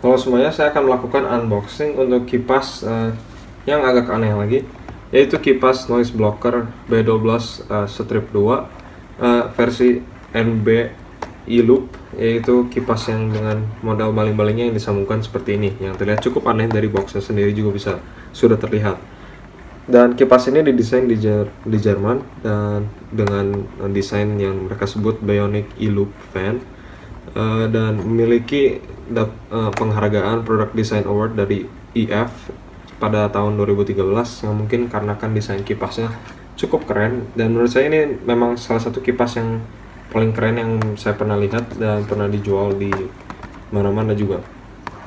Halo semuanya, saya akan melakukan unboxing untuk kipas yang agak aneh lagi, yaitu kipas noise blocker B12 strip 2 versi NB E-Loop, yaitu kipas yang dengan model baling-balingnya yang disambungkan seperti ini, yang terlihat cukup aneh. Dari boxnya sendiri juga sudah terlihat. Dan kipas ini didesain di Jerman dan dengan desain yang mereka sebut Bionic E-Loop Fan, dan memiliki penghargaan Product Design Award dari EF pada tahun 2013, yang mungkin karena kan desain kipasnya cukup keren, dan menurut saya ini memang salah satu kipas yang paling keren yang saya pernah lihat dan pernah dijual di mana-mana juga.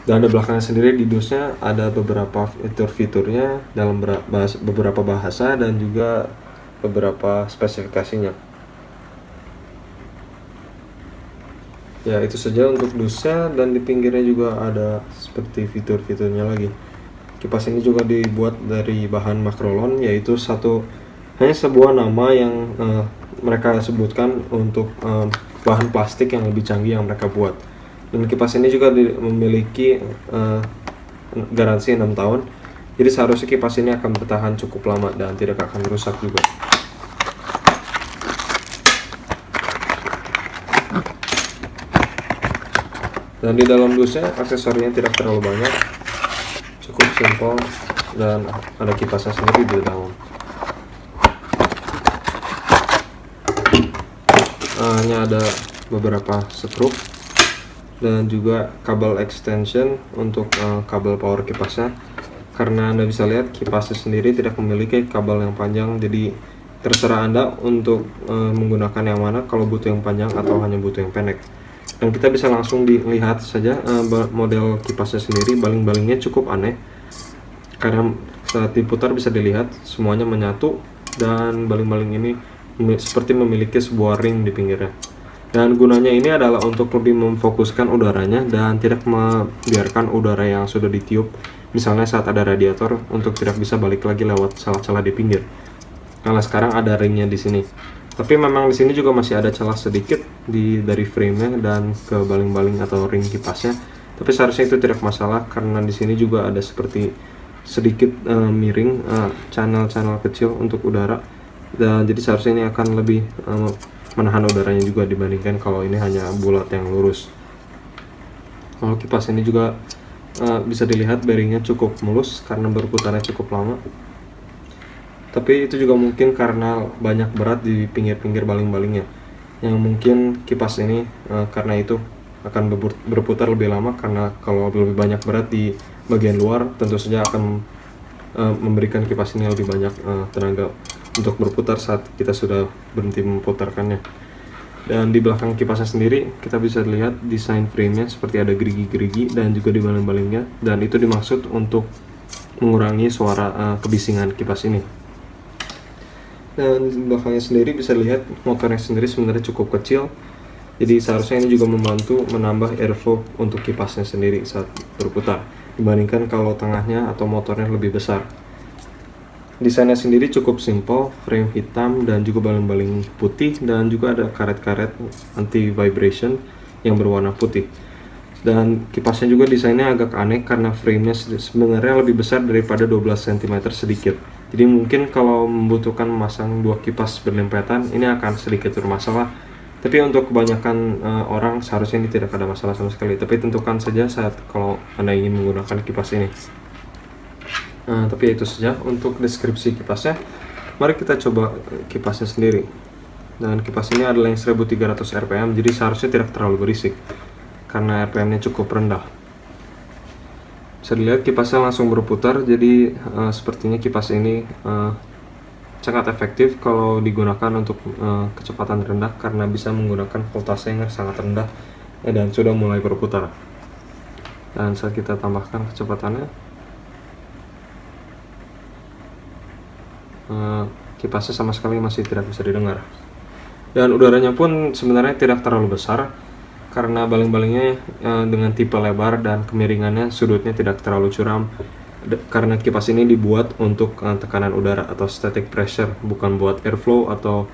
Dan di belakangnya sendiri di dusnya ada beberapa fitur-fiturnya dalam beberapa bahasa dan juga beberapa spesifikasinya. Ya, itu saja untuk dusnya, dan di pinggirnya juga ada seperti fitur-fiturnya lagi. Kipas ini juga dibuat dari bahan makrolon, yaitu hanya sebuah nama yang mereka sebutkan untuk bahan plastik yang lebih canggih yang mereka buat. Dan kipas ini juga memiliki garansi 6 tahun. Jadi seharusnya kipas ini akan bertahan cukup lama dan tidak akan rusak juga. Dan di dalam dusnya aksesorinya tidak terlalu banyak, cukup simpel, dan ada kipasnya sendiri di dalam. Hanya ada beberapa skrup dan juga kabel extension untuk kabel power kipasnya. Karena Anda bisa lihat kipasnya sendiri tidak memiliki kabel yang panjang, jadi terserah Anda untuk menggunakan yang mana, kalau butuh yang panjang atau hanya butuh yang pendek. Dan kita bisa langsung dilihat saja model kipasnya sendiri. Baling-balingnya cukup aneh, karena saat diputar bisa dilihat semuanya menyatu, dan baling-baling ini seperti memiliki sebuah ring di pinggirnya. Dan gunanya ini adalah untuk lebih memfokuskan udaranya dan tidak membiarkan udara yang sudah ditiup, misalnya saat ada radiator, untuk tidak bisa balik lagi lewat celah-celah di pinggir. Karena sekarang ada ringnya di sini. Tapi memang di sini juga masih ada celah sedikit dari frame-nya dan ke baling-baling atau ring kipasnya. Tapi seharusnya itu tidak masalah, karena di sini juga ada seperti sedikit miring, channel-channel kecil untuk udara. Dan jadi seharusnya ini akan lebih menahan udaranya juga dibandingkan kalau ini hanya bulat yang lurus. Kalau kipas ini juga bisa dilihat bearingnya cukup mulus karena berputarnya cukup lama. Tapi itu juga mungkin karena banyak berat di pinggir-pinggir baling-balingnya, yang mungkin kipas ini karena itu akan berputar lebih lama, karena kalau lebih banyak berat di bagian luar tentu saja akan memberikan kipas ini lebih banyak tenaga untuk berputar saat kita sudah berhenti memutarkannya. Dan di belakang kipasnya sendiri kita bisa lihat desain frame-nya seperti ada gerigi-gerigi dan juga di baling-balingnya, dan itu dimaksud untuk mengurangi suara kebisingan kipas ini. Dan di belakangnya sendiri bisa lihat motornya sendiri sebenarnya cukup kecil, jadi seharusnya ini juga membantu menambah airflow untuk kipasnya sendiri saat berputar, dibandingkan kalau tengahnya atau motornya lebih besar. Desainnya sendiri cukup simple, frame hitam dan juga baling-baling putih, dan juga ada karet-karet anti vibration yang berwarna putih. Dan kipasnya juga desainnya agak aneh karena frame-nya sebenarnya lebih besar daripada 12 cm sedikit. Jadi mungkin kalau membutuhkan memasang dua kipas berlempetan, ini akan sedikit bermasalah. Tapi untuk kebanyakan orang seharusnya ini tidak ada masalah sama sekali. Tapi tentukan saja saat kalau Anda ingin menggunakan kipas ini. Tapi itu saja untuk deskripsi kipasnya. Mari kita coba kipasnya sendiri. Dan kipas ini adalah yang 1300 rpm, jadi seharusnya tidak terlalu berisik karena rpm-nya cukup rendah. Bisa dilihat kipasnya langsung berputar, jadi sepertinya kipas ini sangat efektif kalau digunakan untuk kecepatan rendah, karena bisa menggunakan voltase yang sangat rendah dan sudah mulai berputar. Dan saat kita tambahkan kecepatannya, kipasnya sama sekali masih tidak bisa didengar. Dan udaranya pun sebenarnya tidak terlalu besar, karena baling-balingnya dengan tipe lebar dan kemiringannya sudutnya tidak terlalu curam, karena kipas ini dibuat untuk tekanan udara atau static pressure, bukan buat airflow atau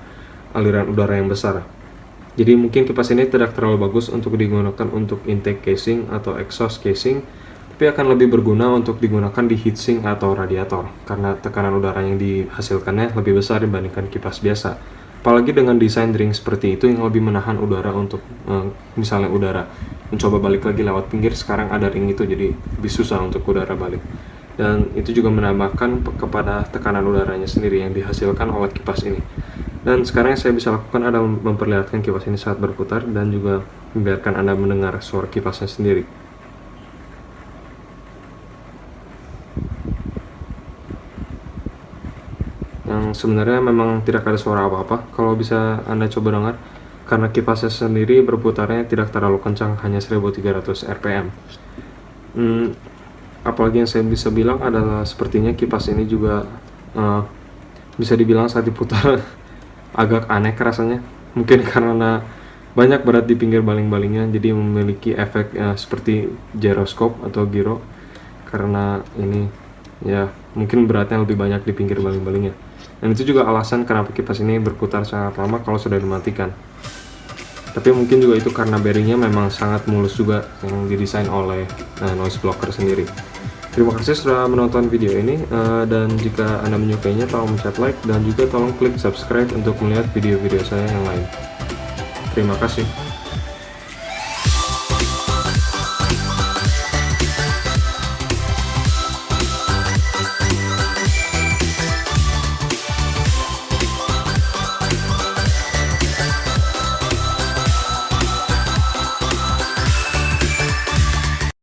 aliran udara yang besar. Jadi mungkin kipas ini tidak terlalu bagus untuk digunakan untuk intake casing atau exhaust casing, tapi akan lebih berguna untuk digunakan di heatsink atau radiator karena tekanan udara yang dihasilkannya lebih besar dibandingkan kipas biasa. Apalagi dengan desain ring seperti itu yang lebih menahan udara untuk misalnya udara mencoba balik lagi lewat pinggir, sekarang ada ring itu jadi lebih susah untuk udara balik. Dan itu juga menambahkan kepada tekanan udaranya sendiri yang dihasilkan oleh kipas ini. Dan sekarang yang saya bisa lakukan adalah memperlihatkan kipas ini saat berputar dan juga membiarkan Anda mendengar suara kipasnya sendiri. Yang sebenarnya memang tidak ada suara apa-apa kalau bisa Anda coba dengar, karena kipasnya sendiri berputarnya tidak terlalu kencang, hanya 1300 rpm. Apalagi yang saya bisa bilang adalah sepertinya kipas ini juga bisa dibilang saat diputar agak aneh rasanya, mungkin karena banyak berat di pinggir baling-balingnya jadi memiliki efek seperti gyroscope atau gyro, karena ini ya mungkin beratnya lebih banyak di pinggir baling-balingnya, dan itu juga alasan kenapa kipas ini berputar sangat lama kalau sudah dimatikan. Tapi mungkin juga itu karena bearingnya memang sangat mulus juga yang didesain oleh noise blocker sendiri. Terima kasih sudah menonton video ini, dan jika Anda menyukainya tolong pencet like dan juga tolong klik subscribe untuk melihat video-video saya yang lain. Terima kasih.